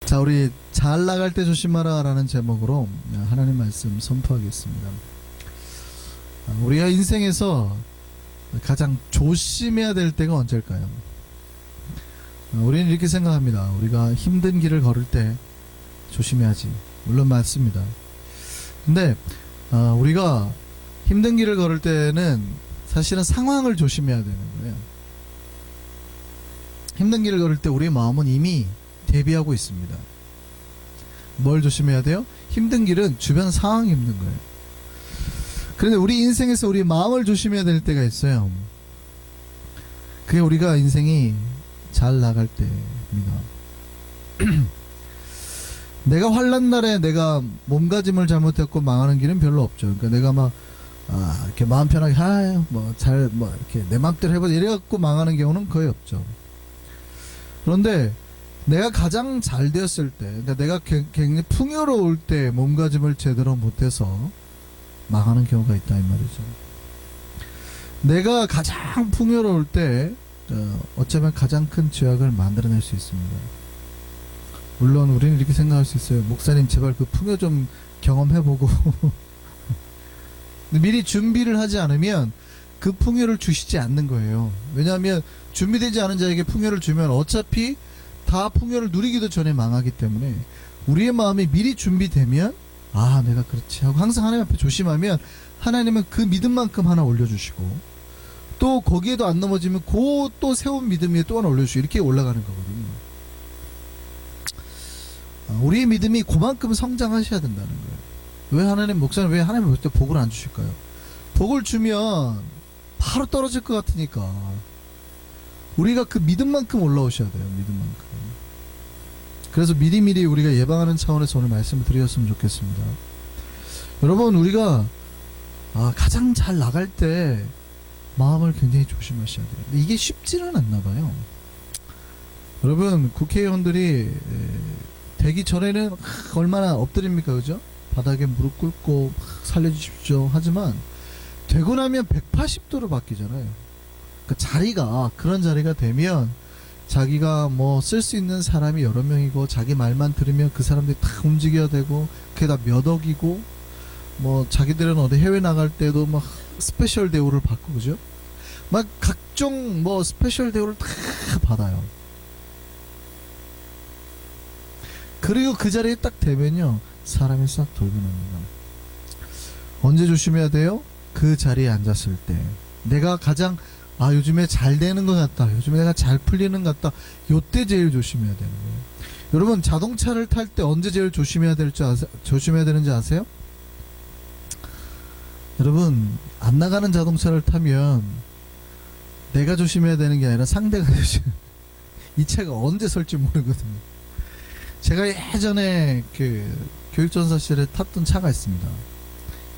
자, 우리 잘 나갈 때 조심하라 라는 제목으로 하나님 말씀 선포하겠습니다. 우리가 인생에서 가장 조심해야 될 때가 언제일까요? 우리는 이렇게 생각합니다. 우리가 힘든 길을 걸을 때 조심해야지. 물론 맞습니다. 근데 우리가 힘든 길을 걸을 때는 사실은 상황을 조심해야 되는 거예요. 힘든 길을 걸을 때 우리의 마음은 이미 대비하고 있습니다. 뭘 조심해야 돼요? 힘든 길은 주변 상황이 힘든 거예요. 그런데 우리 인생에서 우리 마음을 조심해야 될 때가 있어요. 그게 우리가 인생이 잘 나갈 때입니다. 내가 환난 날에 내가 몸가짐을 잘못했고 망하는 길은 별로 없죠. 그러니까 내가 막 이렇게 마음 편하게 이렇게 내 맘대로 해보자 이래갖고 망하는 경우는 거의 없죠. 그런데 내가 가장 잘 되었을 때, 그러니까 내가 굉장히 풍요로울 때 몸가짐을 제대로 못해서 망하는 경우가 있다 이 말이죠. 내가 가장 풍요로울 때 어쩌면 가장 큰 죄악을 만들어낼 수 있습니다. 물론 우리는 이렇게 생각할 수 있어요. 목사님 제발 그 풍요 좀 경험해보고 미리 준비를 하지 않으면 그 풍요를 주시지 않는 거예요. 왜냐하면 준비되지 않은 자에게 풍요를 주면 어차피 다 풍요를 누리기도 전에 망하기 때문에 우리의 마음이 미리 준비되면 내가 그렇지 하고 항상 하나님 앞에 조심하면 하나님은 그 믿음만큼 하나 올려주시고 또 거기에도 안 넘어지면 그 또 세운 믿음 위에 또 하나 올려주시고 이렇게 올라가는 거거든요. 우리의 믿음이 그만큼 성장하셔야 된다는 거예요. 목사님 왜 하나님 볼 때 복을 안 주실까요? 복을 주면 바로 떨어질 것 같으니까 우리가 그 믿음만큼 올라오셔야 돼요. 믿음만큼. 그래서 미리미리 우리가 예방하는 차원에서 오늘 말씀을 드렸으면 좋겠습니다. 여러분, 우리가 가장 잘 나갈 때 마음을 굉장히 조심하셔야 돼요. 근데 이게 쉽지는 않나 봐요. 여러분, 국회의원들이 되기 전에는 얼마나 엎드립니까, 그죠? 바닥에 무릎 꿇고 살려주십시오 하지만 되고 나면 180도로 바뀌잖아요. 그러니까 자리가 그런 자리가 되면 자기가 뭐 쓸 수 있는 사람이 여러 명이고 자기 말만 들으면 그 사람들이 다 움직여야 되고 그게 다 몇 억이고 뭐 자기들은 어디 해외 나갈 때도 막 스페셜 대우를 받고 그죠? 막 각종 뭐 스페셜 대우를 다 받아요. 그리고 그 자리에 딱 되면요 사람이 싹 돌변합니다. 언제 조심해야 돼요? 그 자리에 앉았을 때 내가 가장 요즘에 잘 되는 것 같다. 요즘에 내가 잘 풀리는 것 같다. 요때 제일 조심해야 되는 거예요. 여러분, 자동차를 탈 때 언제 제일 조심해야 되는지 아세요? 여러분, 안 나가는 자동차를 타면 내가 조심해야 되는 게 아니라 상대가 이 차가 언제 설지 모르거든요. 제가 예전에 그 교육전사실에 탔던 차가 있습니다.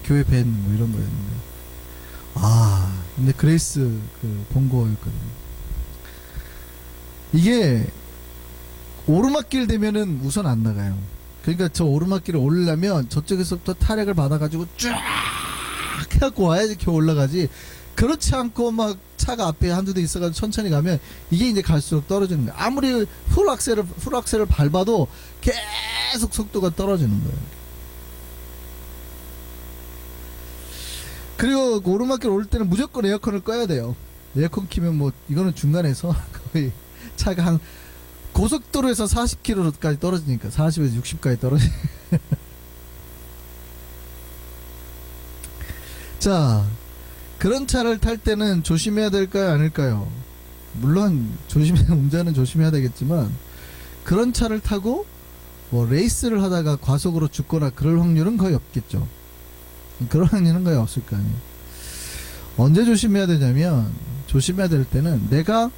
교회 밴 뭐 이런 거였는데 근데 그레이스 그 본거였거든요. 이게 오르막길 되면은 우선 안 나가요. 그러니까 저 오르막길을 오르려면 저쪽에서부터 타력을 받아가지고 쫙 해갖고 와야지 겨우 올라가지. 그렇지 않고 막 차가 앞에 한두 대 있어가지고 천천히 가면 이게 이제 갈수록 떨어지는 거예요. 아무리 풀악셀을 밟아도 계속 속도가 떨어지는 거예요. 그리고 오르막길 올 때는 무조건 에어컨을 꺼야 돼요. 에어컨 키면 뭐 이거는 중간에서 거의 차가 한 고속도로에서 40km까지 떨어지니까 40에서 60까지 떨어지. 자, 그런 차를 탈 때는 조심해야 될까요, 아닐까요? 물론 운전은 조심해야 되겠지만 그런 차를 타고 뭐 레이스를 하다가 과속으로 죽거나 그럴 확률은 거의 없겠죠. 그런 확률은 거의 없을 거 아니에요. 언제 조심해야 되냐면 조심해야 될 때는 내가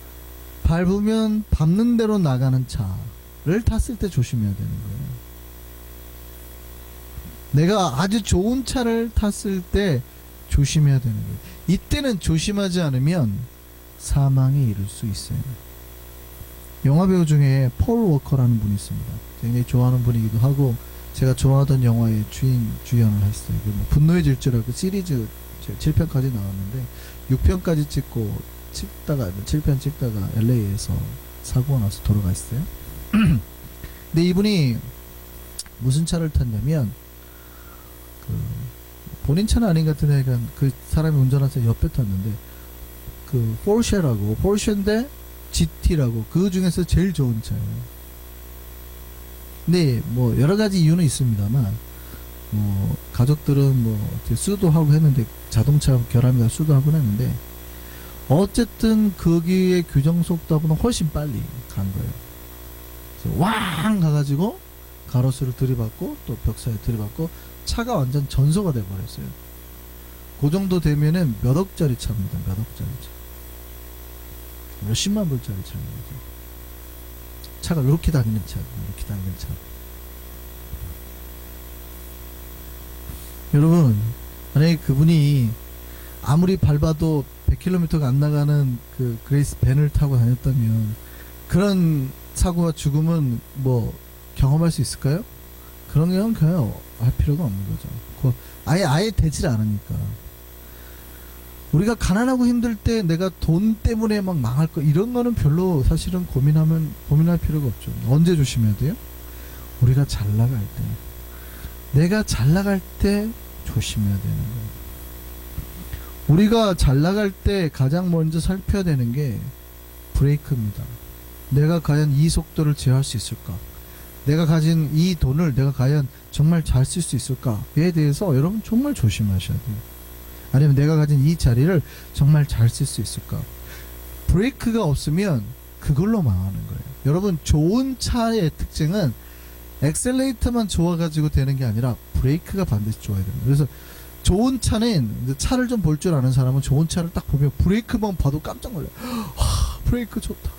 밟으면 밟는 대로 나가는 차를 탔을 때 조심해야 되는 거예요. 내가 아주 좋은 차를 탔을 때 조심해야 되는 거예요. 이때는 조심하지 않으면 사망에 이를 수 있어요. 영화배우 중에 폴 워커라는 분이 있습니다. 굉장히 좋아하는 분이기도 하고 제가 좋아하던 영화의 주연을 했어요. 뭐 분노의 질주라고 시리즈 7편까지 나왔는데 6편까지 찍다가 7편 찍다가 LA에서 사고가 나서 돌아갔어요. 근데 이분이 무슨 차를 탔냐면 그 본인 차는 아닌 것 같은데 약간 그 사람이 운전하면서 옆에 탔는데 그 포르쉐인데 GT라고 그 중에서 제일 좋은 차예요. 근데 뭐 여러 가지 이유는 있습니다만 뭐 가족들은 뭐 수도 하고 했는데 자동차 결함이라 수도 하고 했는데 어쨌든 거기에 규정 속도보다 훨씬 빨리 간 거예요. 그래서 왕 가가지고 가로수를 들이받고 또 벽사에 들이받고 차가 완전 전소가 돼버렸어요. 그 정도 되면은 몇 억짜리 차입니다. 몇 억짜리 차. 몇십만 불짜리 차입니다. 차가 이렇게 다니는 차, 이렇게 다니는 차. 여러분, 만약에 그분이 아무리 밟아도 100km가 안 나가는 그 그레이스 밴을 타고 다녔다면 그런 사고와 죽음은 뭐 경험할 수 있을까요? 그런 경우는 그냥 할 필요가 없는 거죠. 아예 되질 않으니까. 우리가 가난하고 힘들 때 내가 돈 때문에 막 망할 거 이런 거는 별로 사실은 고민할 필요가 없죠. 언제 조심해야 돼요? 우리가 잘 나갈 때, 내가 잘 나갈 때 조심해야 되는 거예요. 우리가 잘 나갈 때 가장 먼저 살펴야 되는 게 브레이크입니다. 내가 과연 이 속도를 제어할 수 있을까? 내가 가진 이 돈을 내가 과연 정말 잘 쓸 수 있을까에 대해서 여러분 정말 조심하셔야 돼요. 아니면 내가 가진 이 자리를 정말 잘 쓸 수 있을까? 브레이크가 없으면 그걸로 망하는 거예요. 여러분, 좋은 차의 특징은 엑셀레이터만 좋아가지고 되는 게 아니라 브레이크가 반드시 좋아야 됩니다. 그래서 좋은 차는, 차를 좀 볼 줄 아는 사람은 좋은 차를 딱 보면 브레이크만 봐도 깜짝 놀라요. 브레이크 좋다.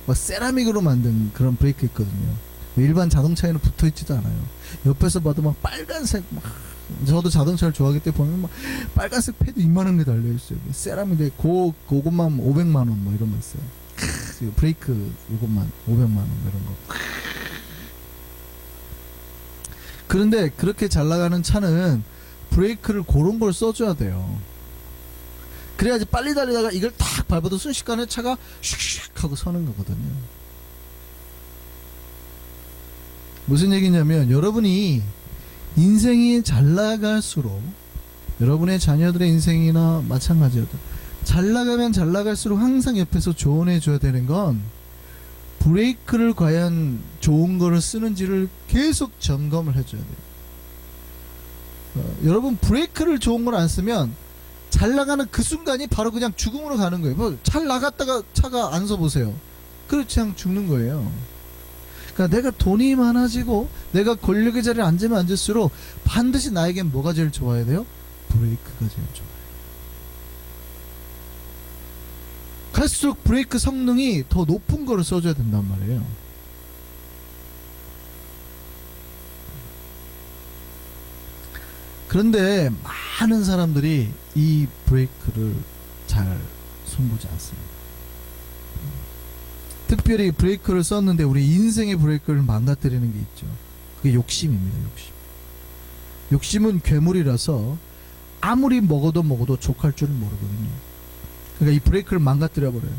막 세라믹으로 만든 그런 브레이크 있거든요. 일반 자동차에는 붙어있지도 않아요. 옆에서 봐도 막 빨간색, 저도 자동차를 좋아하기 때문에 보면 막 빨간색 패드 이만한 게 달려있어요. 세라믹에 그것만 500만원 뭐 이런 거 있어요. 브레이크 이것만 500만원 뭐 이런 거. 그런데 그렇게 잘 나가는 차는 브레이크를 그런 걸 써줘야 돼요. 그래야지 빨리 달리다가 이걸 탁 밟아도 순식간에 차가 슉슉 하고 서는 거거든요. 무슨 얘기냐면 여러분이 인생이 잘 나갈수록 여러분의 자녀들의 인생이나 마찬가지여도 잘 나가면 잘 나갈수록 항상 옆에서 조언해 줘야 되는 건 브레이크를 과연 좋은 거를 쓰는지를 계속 점검을 해줘야 돼요. 여러분 브레이크를 좋은 걸 안 쓰면 잘 나가는 그 순간이 바로 그냥 죽음으로 가는 거예요. 뭐 잘 나갔다가 차가 안 서보세요. 그렇지 그냥 죽는 거예요. 그러니까 내가 돈이 많아지고 내가 권력의 자리에 앉으면 앉을수록 반드시 나에겐 뭐가 제일 좋아야 돼요? 브레이크가 제일 좋아요. 갈수록 브레이크 성능이 더 높은 거를 써줘야 된단 말이에요. 그런데 많은 사람들이 이 브레이크를 잘 손보지 않습니다. 특별히 브레이크를 썼는데 우리 인생의 브레이크를 망가뜨리는 게 있죠. 그게 욕심입니다. 욕심은 괴물이라서 아무리 먹어도 족할 줄은 모르거든요. 그러니까 이 브레이크를 망가뜨려 버려요.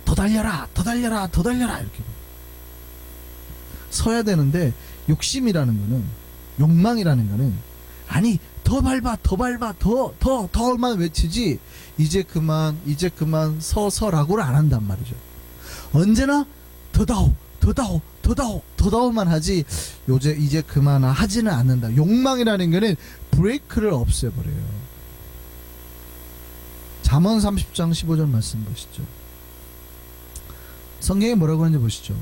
더 달려라 이렇게 서야 되는데 욕심이라는 거는, 욕망이라는 거는 아니 더 밟아 더만 외치지 이제 그만 서라고를 안 한단 말이죠. 언제나 더다오만 하지 이제 그만 하지는 않는다. 욕망이라는 거는 브레이크를 없애버려요. 잠언 30장 15절 말씀 보시죠. 성경에 뭐라고 하는지 보시죠.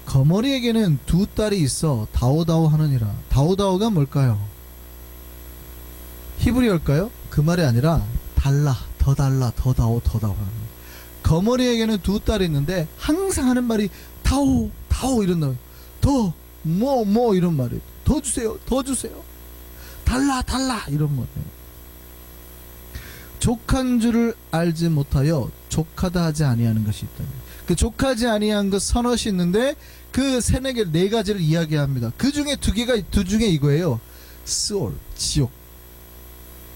거머리에게는 두 딸이 있어 다오다오 하느니라. 다오다오가 뭘까요? 히브리어일까요? 그 말이 아니라 더 다오 하는. 거머리에게는 두 딸이 있는데 항상 하는 말이 다오 이런 말. 뭐 이런 말이. 더 주세요. 달라 이런 말이에요. 족한 줄을 알지 못하여 족하다 하지 아니하는 것이 있다. 그 족하지 아니한 것 서너시 있는데 그 네 가지를 이야기합니다. 그 중에 두 중에 이거예요. 스올, 지옥.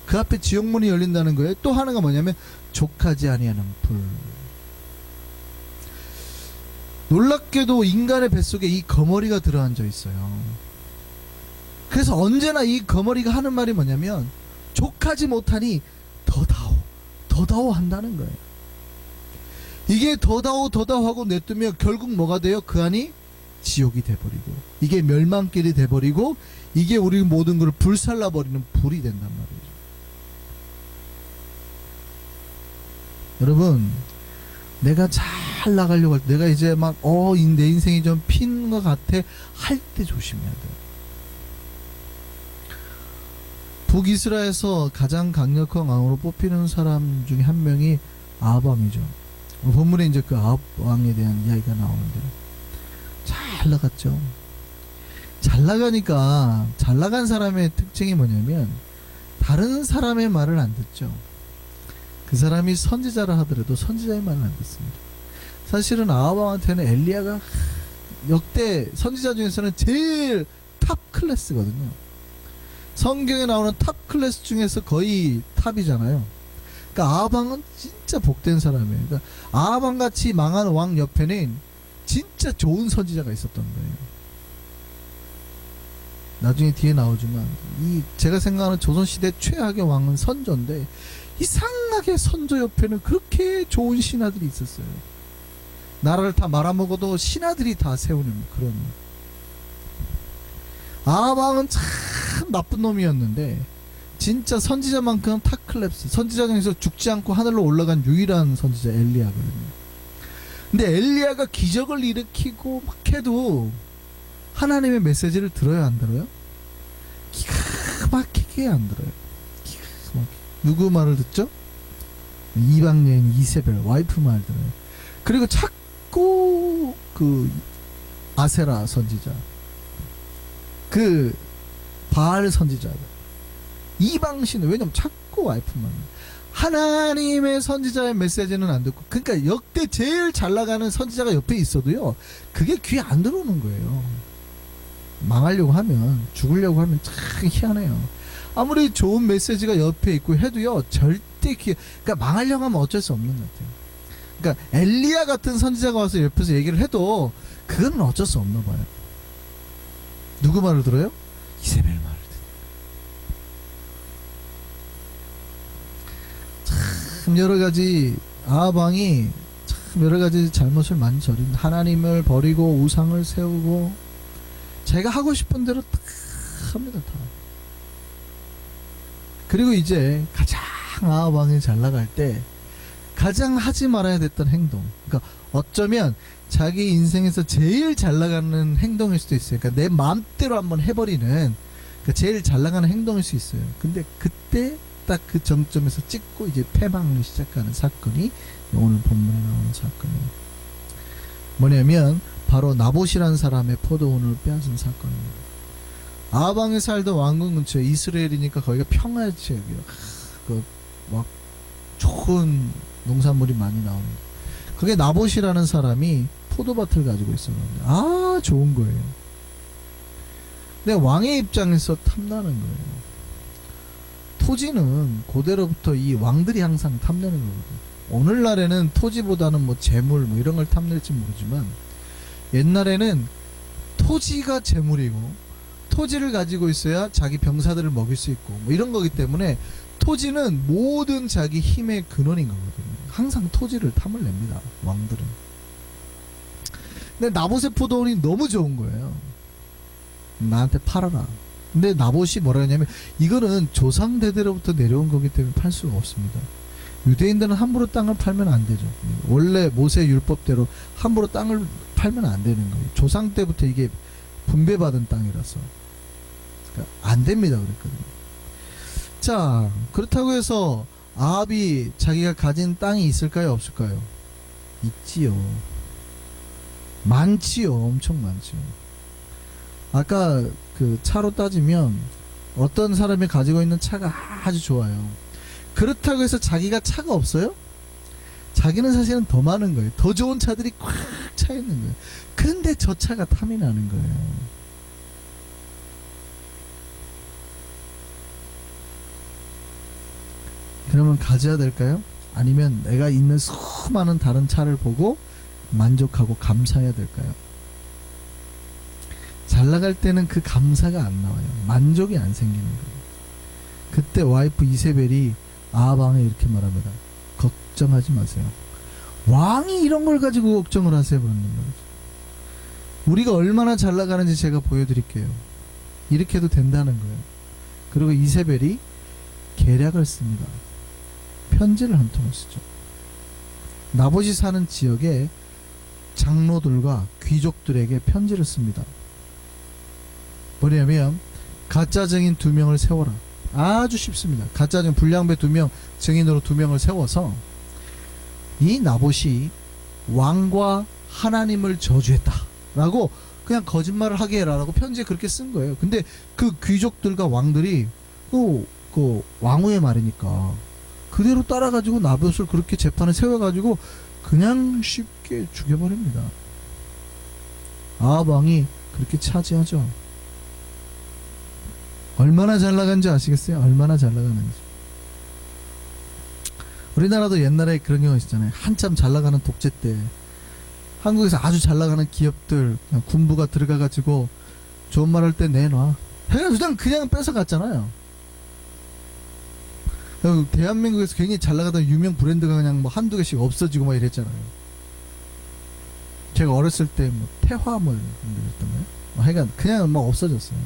그 앞에 지옥문이 열린다는 거예요. 또 하나가 뭐냐면 족하지 아니하는 불. 놀랍게도 인간의 뱃속에 이 거머리가 들어앉아 있어요. 그래서 언제나 이 거머리가 하는 말이 뭐냐면 족하지 못하니 더다오 한다는 거예요. 이게 더다오 하고 냅두면 결국 뭐가 돼요? 그 안이 지옥이 돼버리고, 이게 멸망길이 돼버리고, 이게 우리 모든 걸 불살라버리는 불이 된단 말이죠. 여러분, 내가 잘 나가려고 할 때, 내가 이제 막 내 인생이 좀 핀 것 같아 할 때 조심해야 돼요. 북이스라엘에서 가장 강력한 왕으로 뽑히는 사람 중에 한 명이 아합 왕이죠. 본문에 이제 그 아합 왕에 대한 이야기가 나오는데, 잘 나갔죠. 잘 나가니까, 잘 나간 사람의 특징이 뭐냐면 다른 사람의 말을 안 듣죠. 그 사람이 선지자라 하더라도 선지자의 말을 안 듣습니다. 사실은 아합 왕한테는 엘리야가 역대 선지자 중에서는 제일 탑 클래스거든요. 성경에 나오는 탑 클래스 중에서 거의 탑이잖아요. 그러니까 아합 왕은 진짜 복된 사람이에요. 그러니까 아합 왕 같이 망한 왕 옆에는 진짜 좋은 선지자가 있었던 거예요. 나중에 뒤에 나오지만 이 제가 생각하는 조선시대 최악의 왕은 선조인데, 이상하게 선조 옆에는 그렇게 좋은 신하들이 있었어요. 나라를 다 말아먹어도 신하들이 다 세우는 그런. 아합 왕은 참 나쁜 놈이었는데 진짜 선지자만큼 탑클래스, 선지자 중에서 죽지 않고 하늘로 올라간 유일한 선지자 엘리야거든요. 근데 엘리야가 기적을 일으키고 막 해도 하나님의 메시지를 들어요, 안 들어요? 기가 막히게 안 들어요. 기가 막히게. 누구 말을 듣죠? 이방 여인 이세벨 와이프 말 들어요. 그리고 자꾸 그 아세라 선지자, 그 바알 선지자, 이방신, 왜냐면 자꾸 와이프만. 하나님의 선지자의 메시지는 안 듣고, 그러니까 역대 제일 잘 나가는 선지자가 옆에 있어도요, 그게 귀에 안 들어오는 거예요. 망하려고 하면, 죽으려고 하면 참 희한해요. 아무리 좋은 메시지가 옆에 있고 해도요, 절대 그러니까 망하려고 하면 어쩔 수 없는 것 같아요. 그러니까 엘리야 같은 선지자가 와서 옆에서 얘기를 해도 그건 어쩔 수 없나 봐요. 누구 말을 들어요? 이세벨 말을 듣는. 참 여러 가지 아합 왕이 참 여러 가지 잘못을 많이 저린, 하나님을 버리고 우상을 세우고 자기가 하고 싶은 대로 다 합니다, 다. 그리고 이제 가장 아합 왕이 잘 나갈 때 가장 하지 말아야 됐던 행동, 그러니까 어쩌면 자기 인생에서 제일 잘 나가는 행동일 수도 있어요. 그러니까 내 마음대로 한번 해버리는, 그러니까 제일 잘 나가는 행동일 수 있어요. 근데 그때 딱 그 정점에서 찍고 이제 패망을 시작하는 사건이 오늘 본문에 나오는 사건이에요. 뭐냐면 바로 나봇이라는 사람의 포도원을 빼앗은 사건입니다. 아합 왕이 살던 왕궁 근처에, 이스라엘이니까 거기가 평화 지역이에요. 막 좋은 농산물이 많이 나옵니다. 그게 나봇이라는 사람이 포도밭을 가지고 있었는데 좋은 거예요. 근데 왕의 입장에서 탐나는 거예요. 토지는 고대로부터 이 왕들이 항상 탐내는 거거든요. 오늘날에는 토지보다는 뭐 재물 뭐 이런 걸 탐낼지 모르지만, 옛날에는 토지가 재물이고 토지를 가지고 있어야 자기 병사들을 먹일 수 있고 뭐 이런 거기 때문에 토지는 모든 자기 힘의 근원인 거거든요. 항상 토지를 탐을 냅니다, 왕들은. 근데 나봇의 포도원이 너무 좋은 거예요. 나한테 팔아라. 근데 나봇이 뭐라 하냐면, 이거는 조상 대대로부터 내려온 거기 때문에 팔 수가 없습니다. 유대인들은 함부로 땅을 팔면 안 되죠. 원래 모세 율법대로 함부로 땅을 팔면 안 되는 거예요. 조상 때부터 이게 분배받은 땅이라서. 그러니까 안 됩니다, 그랬거든요. 자, 그렇다고 해서 아합이 자기가 가진 땅이 있을까요, 없을까요? 있지요. 많지요. 엄청 많지요. 아까 그 차로 따지면 어떤 사람이 가지고 있는 차가 아주 좋아요. 그렇다고 해서 자기가 차가 없어요? 자기는 사실은 더 많은 거예요. 더 좋은 차들이 꽉 차 있는 거예요. 근데 저 차가 탐이 나는 거예요. 그러면 가져야 될까요? 아니면 내가 있는 수많은 다른 차를 보고 만족하고 감사해야 될까요? 잘 나갈 때는 그 감사가 안 나와요. 만족이 안 생기는 거예요. 그때 와이프 이세벨이 아방에 이렇게 말합니다. 걱정하지 마세요. 왕이 이런 걸 가지고 걱정을 하세요. 그러는 거죠. 우리가 얼마나 잘 나가는지 제가 보여드릴게요. 이렇게 해도 된다는 거예요. 그리고 이세벨이 계략을 씁니다. 편지를 한 통을 쓰죠. 나봇이 사는 지역에 장로들과 귀족들에게 편지를 씁니다. 뭐냐면 가짜 증인 2명을 세워라. 아주 쉽습니다. 가짜 증인 불량배 2명, 증인으로 2명을 세워서 이 나봇이 왕과 하나님을 저주했다 라고 그냥 거짓말을 하게 해라라고 편지에 그렇게 쓴 거예요. 근데 그 귀족들과 왕들이 또 그 왕후의 말이니까 그대로 따라가지고 나봇을 그렇게 재판에 세워가지고 그냥 쉽게 죽여버립니다. 아합 왕이 그렇게 차지하죠. 얼마나 잘 나간지 아시겠어요? 얼마나 잘 나가는지. 우리나라도 옛날에 그런 경우 있잖아요. 한참 잘 나가는 독재 때 한국에서 아주 잘 나가는 기업들 그냥 군부가 들어가가지고 좋은 말 할 때 내놔 해가지고 그냥 뺏어갔잖아요. 대한민국에서 굉장히 잘 나가던 유명 브랜드가 그냥 뭐 한두 개씩 없어지고 막 이랬잖아요. 제가 어렸을 때 뭐 태화 뭐 이런 거 있었던가요? 하여간 그냥 막 없어졌어요.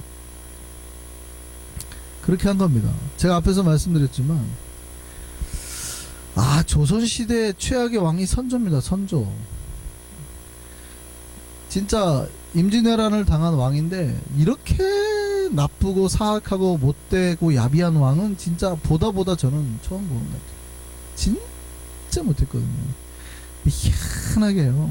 그렇게 한 겁니다. 제가 앞에서 말씀드렸지만 조선시대 최악의 왕이 선조입니다. 선조. 진짜 임진왜란을 당한 왕인데 이렇게 나쁘고 사악하고 못되고 야비한 왕은 진짜 보다 저는 처음 보는 것 같아요. 진짜 못했거든요. 희한하게요.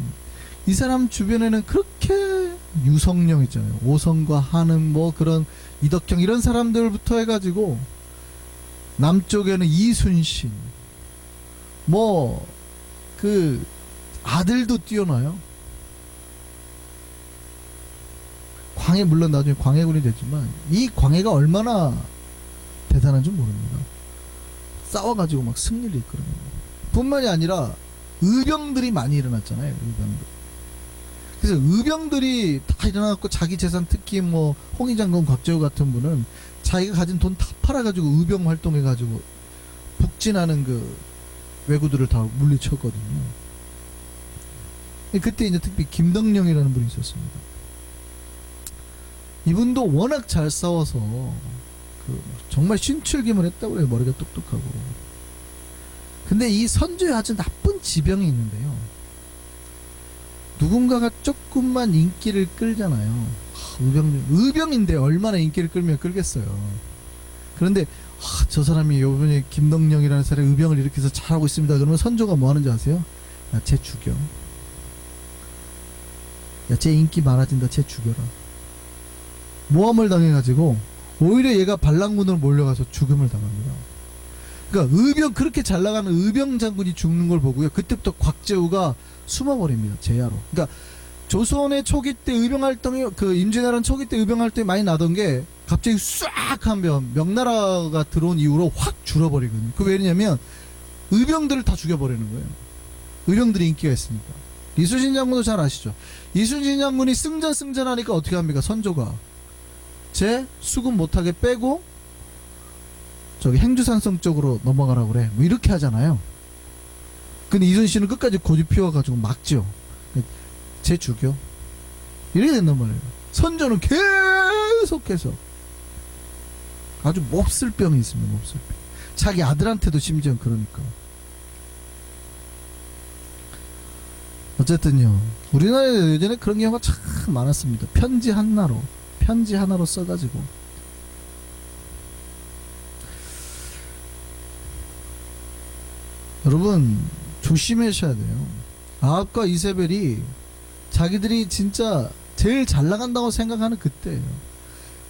이 사람 주변에는 그렇게 유성령 있잖아요. 오성과 한음 뭐 그런 이덕경 이런 사람들부터 해가지고 남쪽에는 이순신 뭐 그 아들도 뛰어나요. 광해 물론 나중에 광해군이 됐지만 이 광해가 얼마나 대단한 줄 모릅니다. 싸워가지고 막 승리를 이끌어내고 뿐만이 아니라 의병들이 많이 일어났잖아요. 의병들. 그래서 의병들이 다 일어나갖고 자기 재산 특히 뭐 홍의장군 곽재우 같은 분은 자기가 가진 돈 다 팔아가지고 의병 활동해가지고 북진하는 그 왜구들을 다 물리쳤거든요. 그때 이제 특히 김덕령이라는 분이 있었습니다. 이분도 워낙 잘 싸워서 정말 신출김을 했다고 해요. 머리가 똑똑하고. 근데 이 선조에 아주 나쁜 지병이 있는데요. 누군가가 조금만 인기를 끌잖아요. 의병인데 얼마나 인기를 끌면 끌겠어요. 그런데 저 사람이 요번에 김덕령이라는 사람이 의병을 이렇게 해서 잘하고 있습니다. 그러면 선조가 뭐 하는지 아세요? 야, 쟤 죽여. 야, 쟤 인기 많아진다. 쟤 죽여라. 모함을 당해가지고 오히려 얘가 반란군으로 몰려가서 죽음을 당합니다. 그러니까 의병 그렇게 잘 나가는 의병 장군이 죽는 걸 보고요. 그때부터 곽재우가 숨어버립니다. 제야로. 그러니까 조선의 초기 때 의병 활동이 그 임진왜란 초기 때 의병 활동이 많이 나던 게 갑자기 싹 하면 명나라가 들어온 이후로 확 줄어버리거든요. 그 왜냐면 의병들을 다 죽여버리는 거예요. 의병들이 인기가 있으니까. 이순신 장군도 잘 아시죠? 이순신 장군이 승전하니까 어떻게 합니까? 선조가 제 수급 못하게 빼고 저기 행주산성 쪽으로 넘어가라고 그래. 뭐 이렇게 하잖아요. 근데 이순신은 끝까지 고집 피워가지고 막죠. 쟤 죽여. 이렇게 된단 말이에요. 선조는 계속해서 아주 몹쓸 병이 있습니다. 몹쓸 병. 자기 아들한테도 심지어 그러니까. 어쨌든요. 우리나라에 예전에 그런 경우가 참 많았습니다. 편지 하나로 써가지고. 여러분 조심하셔야 돼요. 아합과 이세벨이 자기들이 진짜 제일 잘 나간다고 생각하는 그때예요.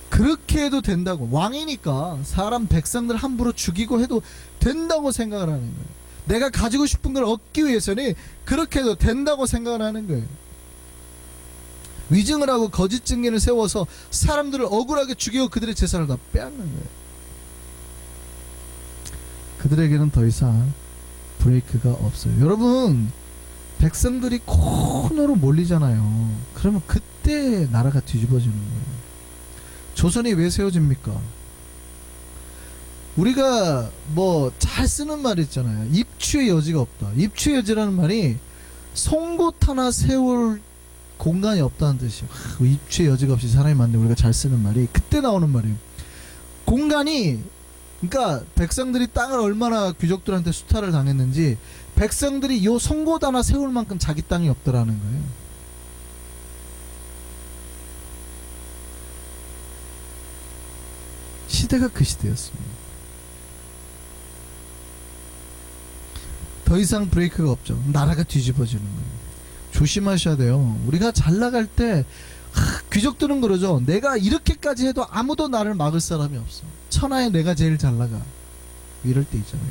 그렇게 해도 된다고. 왕이니까 사람 백성들 함부로 죽이고 해도 된다고 생각을 하는 거예요. 내가 가지고 싶은 걸 얻기 위해서는 그렇게 해도 된다고 생각을 하는 거예요. 위증을 하고 거짓 증인을 세워서 사람들을 억울하게 죽이고 그들의 재산을 다 빼앗는 거예요. 그들에게는 더 이상 브레이크가 없어요. 여러분 백성들이 코너로 몰리잖아요. 그러면 그때 나라가 뒤집어지는 거예요. 조선이 왜 세워집니까? 우리가 뭐 잘 쓰는 말 있잖아요. 입추의 여지가 없다. 입추의 여지라는 말이 송곳 하나 세울 공간이 없다는 뜻이에요. 입추의 여지가 없이 사람이 많은데 우리가 잘 쓰는 말이 그때 나오는 말이에요. 공간이, 그러니까 백성들이 땅을 얼마나 귀족들한테 수탈을 당했는지 백성들이 요 송곳 하나 세울 만큼 자기 땅이 없더라는 거예요. 시대가 그 시대였습니다. 더 이상 브레이크가 없죠. 나라가 뒤집어지는 거예요. 조심하셔야 돼요. 우리가 잘 나갈 때 귀족들은 그러죠. 내가 이렇게까지 해도 아무도 나를 막을 사람이 없어. 천하에 내가 제일 잘 나가. 이럴 때 있잖아요.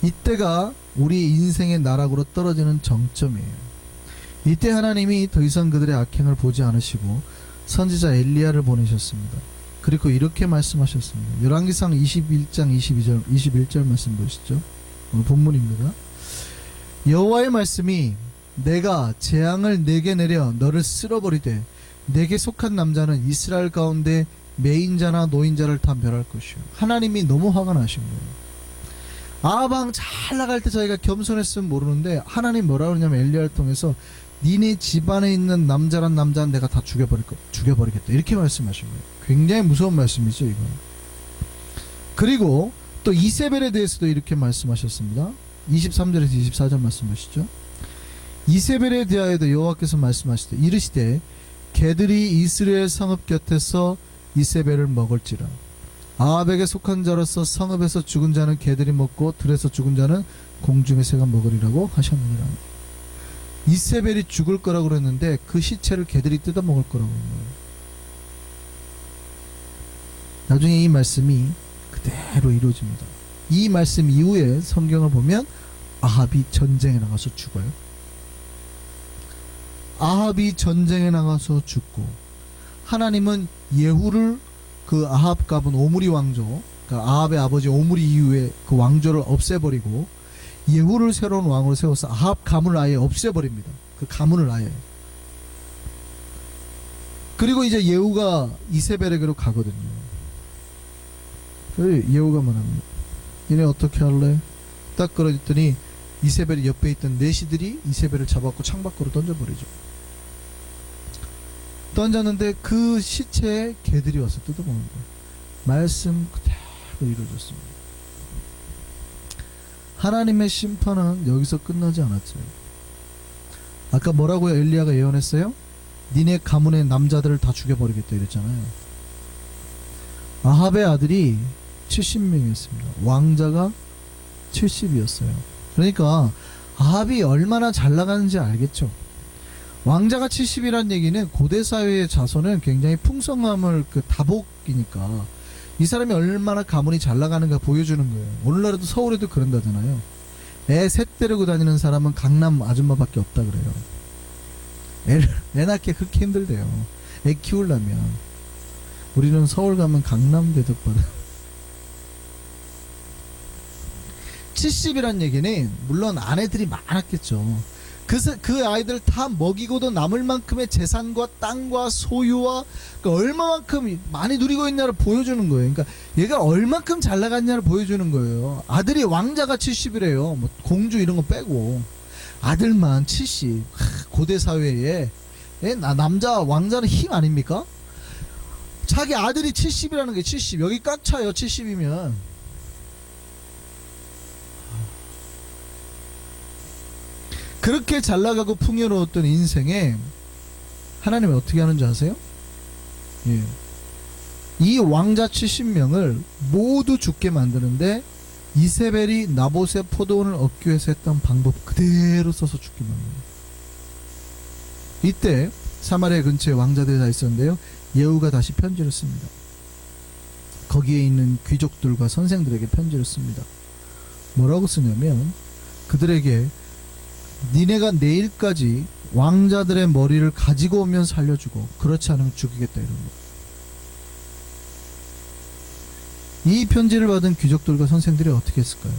이때가 우리 인생의 나락으로 떨어지는 정점이에요. 이때 하나님이 더 이상 그들의 악행을 보지 않으시고 선지자 엘리야를 보내셨습니다. 그리고 이렇게 말씀하셨습니다. 열왕기상 21장 21절 말씀 보시죠. 오늘 본문입니다. 여호와의 말씀이 내가 재앙을 내게 내려 너를 쓸어버리되 내게 속한 남자는 이스라엘 가운데 매인자나 노인자를 다 멸할 것이요. 하나님이 너무 화가 나신 거예요. 아방 잘 나갈 때 자기가 겸손했으면 모르는데 하나님 뭐라 그러냐면 엘리야를 통해서 니네 집안에 있는 남자란 남자는 내가 다 죽여버리겠다 이렇게 말씀하신 거예요. 굉장히 무서운 말씀이죠 이거. 그리고 또 이세벨에 대해서도 이렇게 말씀하셨습니다. 23절에서 24절 말씀 보시죠. 이세벨에 대하여도 여호와께서 말씀하시되 이르시되 개들이 이스라엘 성읍 곁에서 이세벨을 먹을지라. 아합에게 속한 자로서 성읍에서 죽은 자는 개들이 먹고 들에서 죽은 자는 공중의 새가 먹으리라고 하셨느니라. 이세벨이 죽을 거라고 그랬는데 그 시체를 개들이 뜯어 먹을 거라고 그런 거예요. 나중에 이 말씀이 그대로 이루어집니다. 이 말씀 이후에 성경을 보면 아합이 전쟁에 나가서 죽어요. 아합이 전쟁에 나가서 죽고 하나님은 예후를 그 아합 가문 오므리 왕조, 그러니까 아합의 아버지 오므리 이후에 그 왕조를 없애버리고 예후를 새로운 왕으로 세워서 아합 가문을 아예 없애버립니다. 그 가문을 아예. 그리고 이제 예후가 이세벨에게로 가거든요. 그래서 예후가 말합니다. 얘네 어떻게 할래? 딱 그러더니 이세벨이 옆에 있던 내시들이 이세벨을 잡았고 창밖으로 던져버리죠. 던졌는데 그 시체에 개들이 와서 뜯어먹는 거예요. 말씀 그대로 이루어졌습니다. 하나님의 심판은 여기서 끝나지 않았죠. 아까 뭐라고요? 엘리야가 예언했어요? 니네 가문의 남자들을 다 죽여버리겠다 이랬잖아요. 아합의 아들이 70명이었습니다. 왕자가 70이었어요. 그러니까 아합이 얼마나 잘 나가는지 알겠죠. 왕자가 70이란 얘기는 고대 사회의 자손은 굉장히 풍성함을 그 다복이니까 이 사람이 얼마나 가문이 잘 나가는가 보여주는 거예요. 오늘날에도 서울에도 그런다잖아요. 애 셋 데리고 다니는 사람은 강남 아줌마밖에 없다 그래요. 애 낳기 그렇게 힘들대요. 애 키우려면. 우리는 서울 가면 강남 대접받아. 70이란 얘기는 물론 아내들이 많았겠죠. 그 아이들 다 먹이고도 남을 만큼의 재산과 땅과 소유와 얼마만큼 많이 누리고 있냐를 보여주는 거예요. 그러니까 얘가 얼만큼 잘 나갔냐를 보여주는 거예요. 아들이 왕자가 70이래요. 뭐 공주 이런 거 빼고 아들만 70. 고대 사회에 남자 왕자는 힘 아닙니까? 자기 아들이 70이라는 게 70. 여기 꽉 차요. 70이면. 그렇게 잘나가고 풍요로웠던 인생에 하나님이 어떻게 하는지 아세요? 예. 이 왕자 70명을 모두 죽게 만드는데 이세벨이 나봇의 포도원을 얻기 위해서 했던 방법 그대로 써서 죽게 만듭니다. 이때 사마리아 근처에 왕자들이 다 있었는데요. 예후가 다시 편지를 씁니다. 거기에 있는 귀족들과 선생들에게 편지를 씁니다. 뭐라고 쓰냐면 그들에게 니네가 내일까지 왕자들의 머리를 가지고 오면 살려주고 그렇지 않으면 죽이겠다 이런 거. 이 편지를 받은 귀족들과 선생들이 어떻게 했을까요?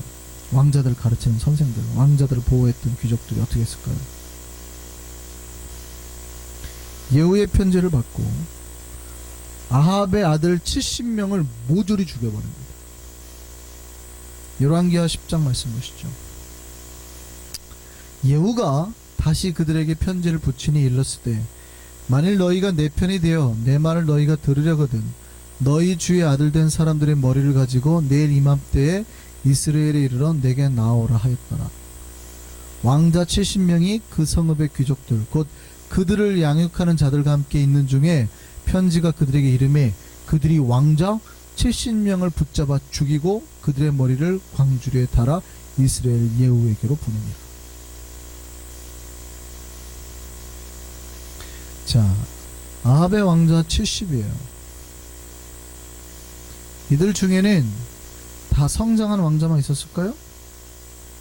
왕자들을 가르치는 선생들, 왕자들을 보호했던 귀족들이 어떻게 했을까요? 예후의 편지를 받고 아합의 아들 70명을 모조리 죽여버립니다. 열왕기하 10장 말씀 보시죠. 예후가 다시 그들에게 편지를 붙이니 일렀을 때 만일 너희가 내 편이 되어 내 말을 너희가 들으려거든 너희 주의 아들 된 사람들의 머리를 가지고 내일 이맘때에 이스라엘에 이르러 내게 나오라 하였더라. 왕자 70명이 그 성읍의 귀족들 곧 그들을 양육하는 자들과 함께 있는 중에 편지가 그들에게 이르매 그들이 왕자 70명을 붙잡아 죽이고 그들의 머리를 광주리에 달아 이스라엘 예후에게로 보냅니다. 자, 아합의 왕자 70이에요. 이들 중에는 다 성장한 왕자만 있었을까요?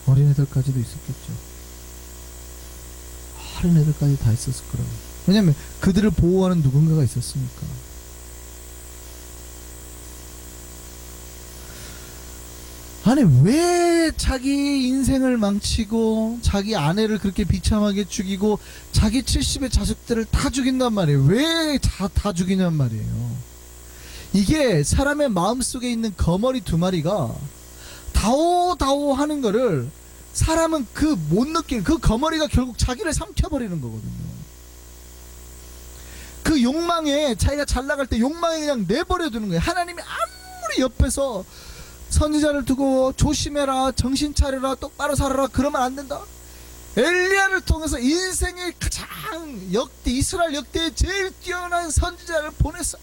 어린애들까지도 있었겠죠. 어린애들까지 다 있었을 거라고. 왜냐면 그들을 보호하는 누군가가 있었으니까. 아니 왜 자기 인생을 망치고 자기 아내를 그렇게 비참하게 죽이고 자기 70의 자식들을 다 죽인단 말이에요. 왜 다 죽이냔 말이에요. 이게 사람의 마음속에 있는 거머리 두 마리가 다오다오 하는 거를 사람은 그 못 느끼는 그 거머리가 결국 자기를 삼켜버리는 거거든요. 그 욕망에 자기가 잘 나갈 때 욕망에 그냥 내버려 두는 거예요. 하나님이 아무리 옆에서 선지자를 두고 조심해라, 정신 차려라, 똑바로 살아라 그러면 안 된다. 엘리야를 통해서 인생의 가장 이스라엘 역대의 제일 뛰어난 선지자를 보내서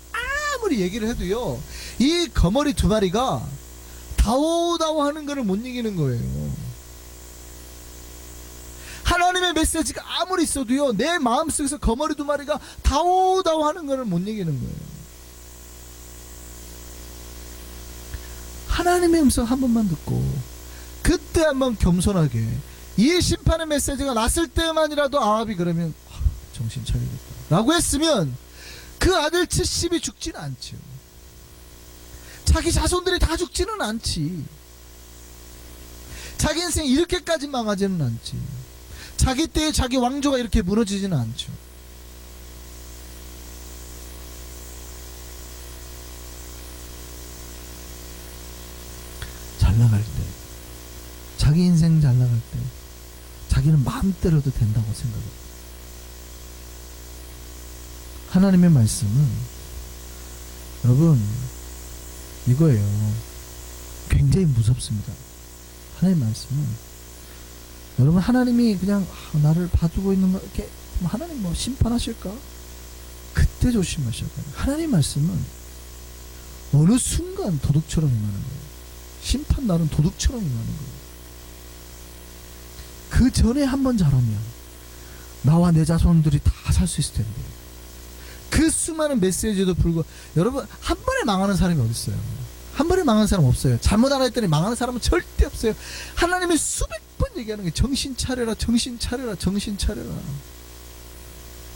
아무리 얘기를 해도요 이 거머리 두 마리가 다오다오 하는 거를 못 이기는 거예요. 하나님의 메시지가 아무리 있어도요 내 마음속에서 거머리 두 마리가 다오다오 하는 거를 못 이기는 거예요. 하나님의 음성 한 번만 듣고 그때 한번 겸손하게 이 심판의 메시지가 났을 때만이라도 아합이 그러면 정신 차리겠다 라고 했으면 그 아들 70이 죽지는 않죠. 자기 자손들이 다 죽지는 않지. 자기 인생 이렇게까지 망하지는 않지. 자기 때에 자기 왕조가 이렇게 무너지지는 않죠. 잘 나갈 때, 자기 인생 잘 나갈 때 자기는 마음대로도 된다고 생각해요. 하나님의 말씀은 여러분 이거예요. 굉장히 무섭습니다. 하나님의 말씀은 여러분 하나님이 그냥 나를 봐주고 있는 거 이렇게 하나님 뭐 심판하실까? 그때 조심하셔야 돼요. 하나님의 말씀은 어느 순간 도둑처럼 임하는 거예요. 심판 날은 도둑처럼 임하는 거예요. 그 전에 한번 잘하면 나와 내 자손들이 다 살 수 있을 텐데 그 수많은 메시지도 불구하고 여러분 한 번에 망하는 사람이 어디 있어요? 한 번에 망하는 사람 없어요. 잘못 하나 했더니 망하는 사람은 절대 없어요. 하나님이 수백 번 얘기하는 게 정신 차려라, 정신 차려라, 정신 차려라.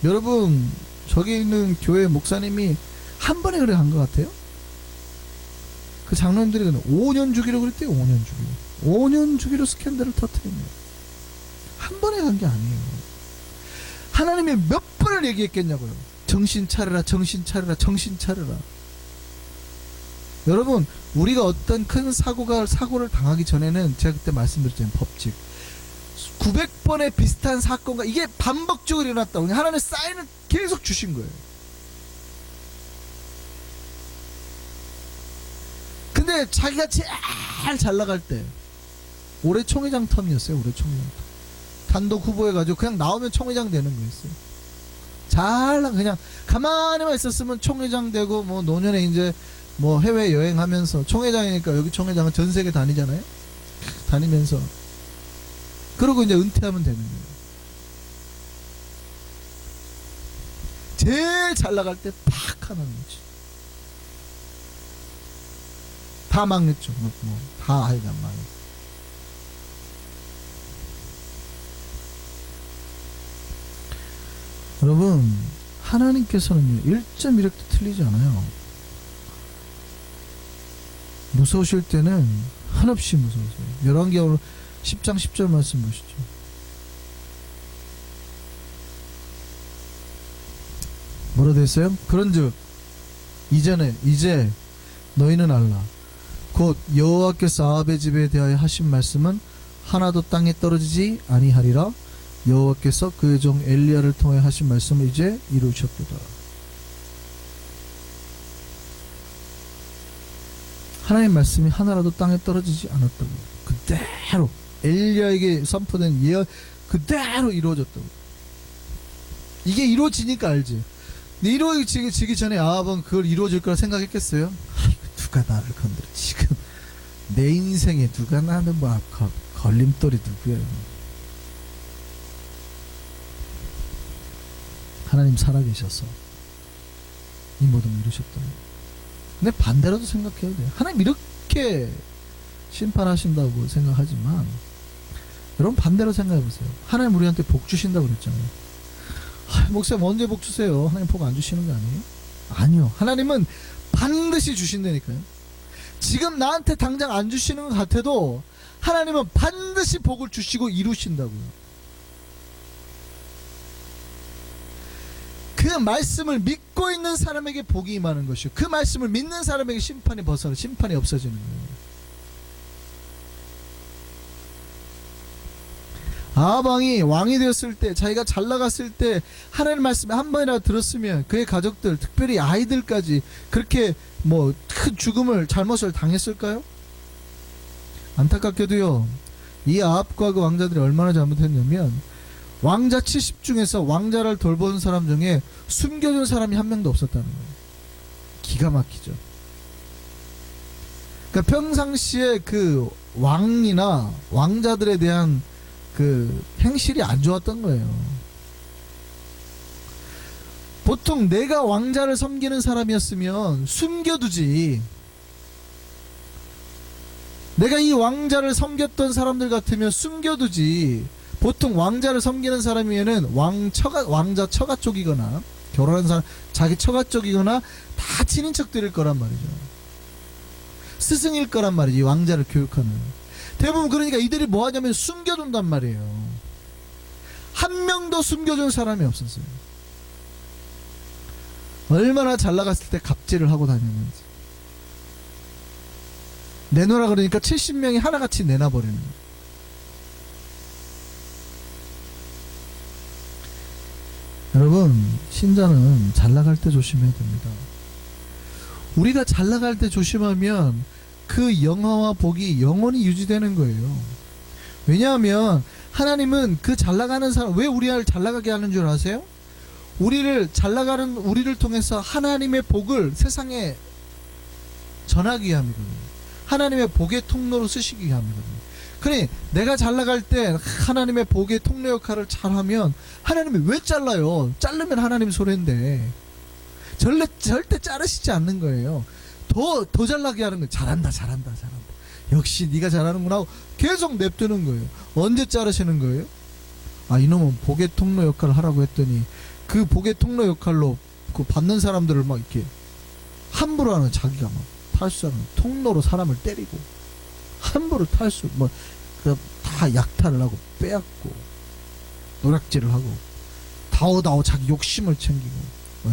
여러분 저기 있는 교회 목사님이 한 번에 그래 간 것 같아요? 그 장로님들이 5년 주기로 그랬대요. 5년 주기로 5년 주기로 스캔들을 터뜨립니다. 한 번에 간 게 아니에요. 하나님이 몇 번을 얘기했겠냐고요. 정신 차려라, 정신 차려라, 정신 차려라. 여러분 우리가 어떤 큰 사고를 당하기 전에는 제가 그때 말씀드렸잖아요. 법칙 900번의 비슷한 사건과 이게 반복적으로 일어났다고 하나님 사인을 계속 주신 거예요. 근데 자기가 제일 잘 나갈 때 올해 총회장 텀이었어요. 올해 총회장 텀. 단독 후보해가지고 그냥 나오면 총회장 되는 거였어요. 그냥 가만히만 있었으면 총회장 되고 뭐 노년에 이제 뭐 해외 여행하면서 총회장이니까 여기 총회장은 전 세계 다니잖아요. 다니면서 그러고 이제 은퇴하면 되는 거예요. 제일 잘 나갈 때 팍 하는 거지. 다 망했죠. 다 하여간 망했죠. 여러분 하나님께서는 1.1획도 틀리지 않아요. 무서우실 때는 한없이 무서우세요. 열왕기하 10장 10절 말씀 보시죠. 뭐라 되었어요? 그런즉 이제 너희는 알라. 곧 여호와께서 아합의 집에 대하여 하신 말씀은 하나도 땅에 떨어지지 아니하리라. 여호와께서 그의 종 엘리야를 통해 하신 말씀을 이제 이루셨도다. 하나님의 말씀이 하나라도 땅에 떨어지지 않았다고. 그대로 엘리야에게 선포된 예언 그대로 이루어졌다고. 이게 이루어지니까 알지. 근데 이루어지기 전에 아합은 그걸 이루어질 거라 생각했겠어요? 누가 나를 건드려. 지금 내 인생에 누가 나는 뭐 걸림돌이 누구야. 하나님 살아계셔서 이 모든 걸 이루셨다. 근데 반대로도 생각해야 돼요. 하나님 이렇게 심판하신다고 생각하지만 여러분 반대로 생각해보세요. 하나님 우리한테 복 주신다고 그랬잖아요. 목사님 언제 복 주세요? 하나님 복 안 주시는 거 아니에요? 아니요. 하나님은 반드시 주신다니까요. 지금 나한테 당장 안 주시는 것 같아도 하나님은 반드시 복을 주시고 이루신다고요. 그 말씀을 믿고 있는 사람에게 복이 임하는 것이요, 그 말씀을 믿는 사람에게 심판이 없어지는 거예요. 아합왕이 왕이 되었을 때, 자기가 잘 나갔을 때 하나님 말씀을 한 번이라도 들었으면 그의 가족들, 특별히 아이들까지 그렇게 뭐 큰 죽음을, 잘못을 당했을까요? 안타깝게도요, 이 아합과 그 왕자들이 얼마나 잘못했냐면 왕자 70 중에서 왕자를 돌보는 사람 중에 숨겨준 사람이 한 명도 없었다는 거예요. 기가 막히죠. 그러니까 평상시에 그 왕이나 왕자들에 대한 그 행실이 안 좋았던 거예요. 보통 내가 왕자를 섬기는 사람이었으면 숨겨두지. 내가 이 왕자를 섬겼던 사람들 같으면 숨겨두지. 보통 왕자를 섬기는 사람이면은 왕자 처가 쪽이거나 결혼한 사람 자기 처가 쪽이거나 다 친인척들일 거란 말이죠. 스승일 거란 말이지, 왕자를 교육하는. 대부분 그러니까 이들이 뭐 하냐면 숨겨둔단 말이에요. 한 명도 숨겨준 사람이 없었어요. 얼마나 잘 나갔을 때 갑질을 하고 다녔는지. 내놓으라 그러니까 70명이 하나같이 내놔버리는 거예요. 여러분, 신자는 잘 나갈 때 조심해야 됩니다. 우리가 잘 나갈 때 조심하면 그 영화와 복이 영원히 유지되는 거예요. 왜냐하면 하나님은 그 잘 나가는 사람, 왜 우리를 잘 나가게 하는 줄 아세요? 우리를 잘 나가는 우리를 통해서 하나님의 복을 세상에 전하기 위함이거든요. 하나님의 복의 통로로 쓰시기 위함이거든요. 그래, 내가 잘 나갈 때 하나님의 복의 통로 역할을 잘하면 하나님이 왜 잘라요? 자르면 하나님 소리인데 절대 자르시지 않는 거예요. 더 잘나게 하는 거예요. 잘한다. 역시 네가 잘하는구나 하고 계속 냅두는 거예요. 언제 자르시는 거예요? 아, 이놈은 복의 통로 역할을 하라고 했더니 그 복의 통로 역할로 그 받는 사람들을 막 이렇게 함부로 하는, 자기가 막 탈수하는 통로로 사람을 때리고 함부로 탈수 뭐 다 약탈을 하고 빼앗고 노략질을 하고 다오다오 자기 욕심을 챙기고.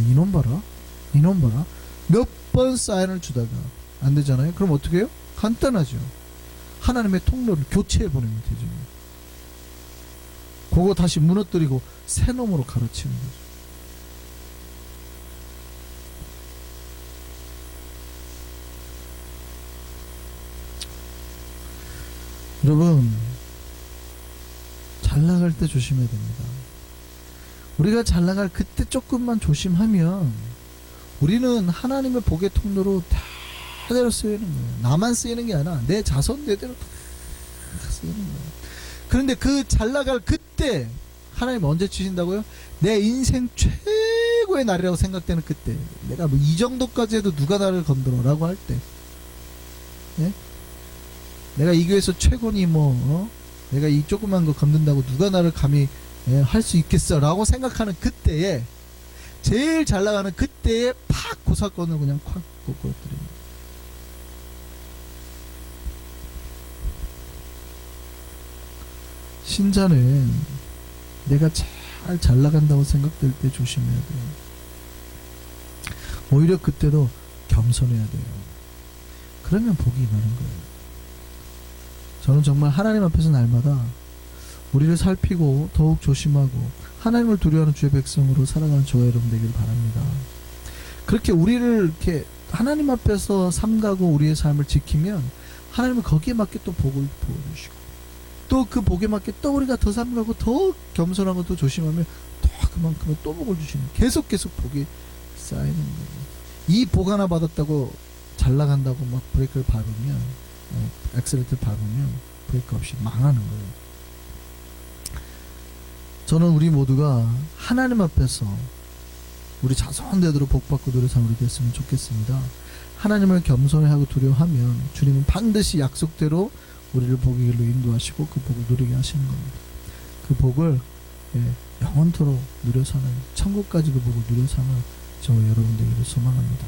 이놈 봐라 몇 번 사인을 주다가 안 되잖아요. 그럼 어떻게 해요? 간단하죠. 하나님의 통로를 교체해 보내면 되죠. 그거 다시 무너뜨리고 새 놈으로 가르치는 거죠. 여러분, 잘 나갈 때 조심해야 됩니다. 우리가 잘 나갈 그때 조금만 조심하면 우리는 하나님의 복의 통로로 대대로 쓰이는 거예요. 나만 쓰이는 게 아니라 내 자손 대대로 다 쓰이는 거예요. 그런데 그 잘 나갈 그때 하나님 언제 주신다고요? 내 인생 최고의 날이라고 생각되는 그때. 내가 뭐 이 정도까지 해도 누가 나를 건드려 라고 할 때, 예? 내가 이 교회에서 최고니 내가 이 조그만 거 건든다고 누가 나를 감히 할 수 있겠어 라고 생각하는 그때에, 제일 잘 나가는 그때에 팍 그 사건을 그냥 콱 꺾어뜨립니다. 신자는 내가 잘 나간다고 생각될 때 조심해야 돼요. 오히려 그때도 겸손해야 돼요. 그러면 복이 임하는 거예요. 저는 정말 하나님 앞에서 날마다 우리를 살피고 더욱 조심하고 하나님을 두려워하는 주의 백성으로 살아가는 저와 여러분 되기를 바랍니다. 그렇게 우리를 이렇게 하나님 앞에서 삼가고 우리의 삶을 지키면 하나님은 거기에 맞게 또 복을 부어주시고 또 그 복에 맞게 또 우리가 더 삼가고 더 겸손하고 더 조심하면 또 그만큼은 또 복을 주시는 계속 복이 쌓이는 거예요. 이 복 하나 받았다고 잘 나간다고 막 브레이크를 밟으면 엑셀레이터를 밟으면 브레이크 없이 망하는 거예요. 저는 우리 모두가 하나님 앞에서 우리 자손되도록 복받고 노래 삼으리 됐으면 좋겠습니다. 하나님을 겸손해하고 두려워하면 주님은 반드시 약속대로 우리를 복의 길로 인도하시고 그 복을 누리게 하시는 겁니다. 그 복을 영원토록 누려 사는 천국까지 그 복을 누려 사는 저와 여러분 되기를 소망합니다.